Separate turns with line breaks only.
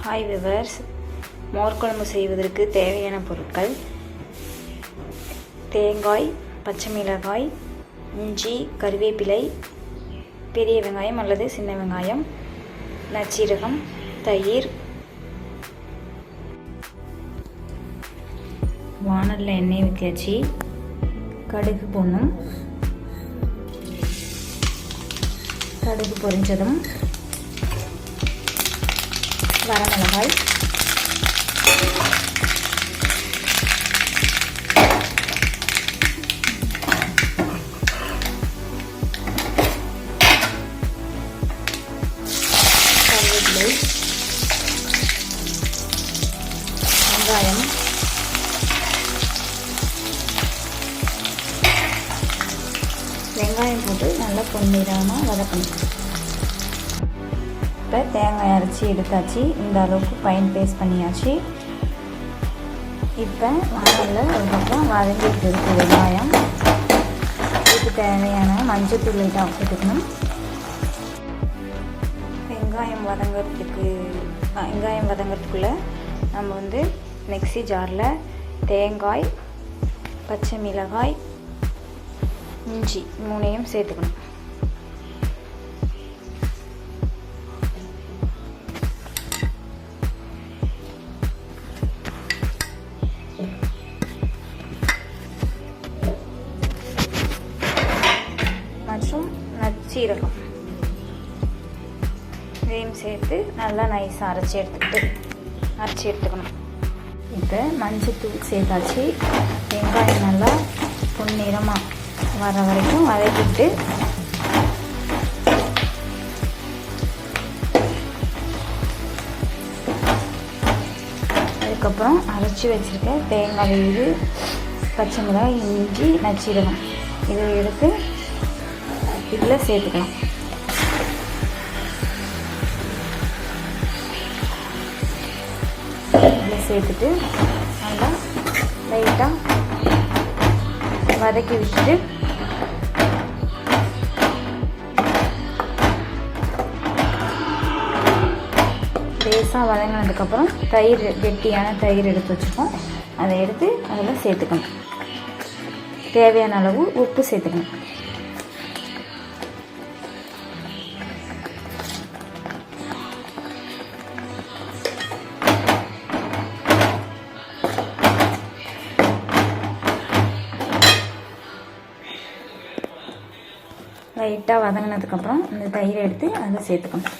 Hi viewers, மோர் குழம்பு செய்வதற்கு தேவையான பொருட்கள்: தேங்காய், பச்சை மிளகாய், இஞ்சி, கருவேப்பிலை, பெரிய வெங்காயம் அல்லது சின்ன வெங்காயம், நச்சீரகம், தயிர். வானலில் எண்ணெய் ஊற்றியாச்சு. கடுகு போடணும். கடுகு பொரிஞ்சதும் வரமிளகாய், கருவேப்பிலை, வெங்காயம், வெங்காயம் போட்டு நல்லா பொன்னிறமாக வதக்கணும். இப்போ தேங்காய் அரைச்சி எடுத்தாச்சு. இந்த அளவுக்கு ஃபைன் பேஸ்ட் பண்ணியாச்சு. இப்போ வானலில் ஒரு பக்கம் வதங்கிட்டு இருக்கு வெங்காயம். இதுக்கு தேவையான மஞ்சத்தூள் லைட்டாக போட்டுக்கணும். வெங்காயம் வதங்கிறதுக்குள்ளே நம்ம மிக்ஸி ஜாரில் தேங்காய், பச்சை மிளகாய், இஞ்சி மூணையும் சேர்த்துக்கணும். மற்றும் நச்சீரகம் இதையும் சேர்த்து நல்லா நைஸாக அரைச்சி எடுத்துக்கணும். இப்போ மஞ்சத்தூள் சேர்த்தாச்சு. வெங்காயம் நல்லா பொன்னிறமாக வர வரைக்கும் வதக்கிட்டு அதுக்கப்புறம் அரைச்சி வச்சுருக்க தேங்காய் விழுது, பச்சை மிளகாய், இஞ்சி, நச்சீரகம் இதை எடுத்து இதில் சேர்த்துக்கலாம். இதில் சேர்த்துட்டு நல்லா லைட்டாக வதக்கி விட்டுட்டு லேசாக வதங்கினதுக்கப்புறம் கெட்டியான தயிர் எடுத்து வச்சுப்போம். அதை எடுத்து அதில் சேர்த்துக்கணும். தேவையான அளவு உப்பு சேர்த்துக்கணும். லைட்டாக வதங்கினதுக்கப்புறம் இந்த தயிரை எடுத்து அதில் சேர்த்துக்கணும்.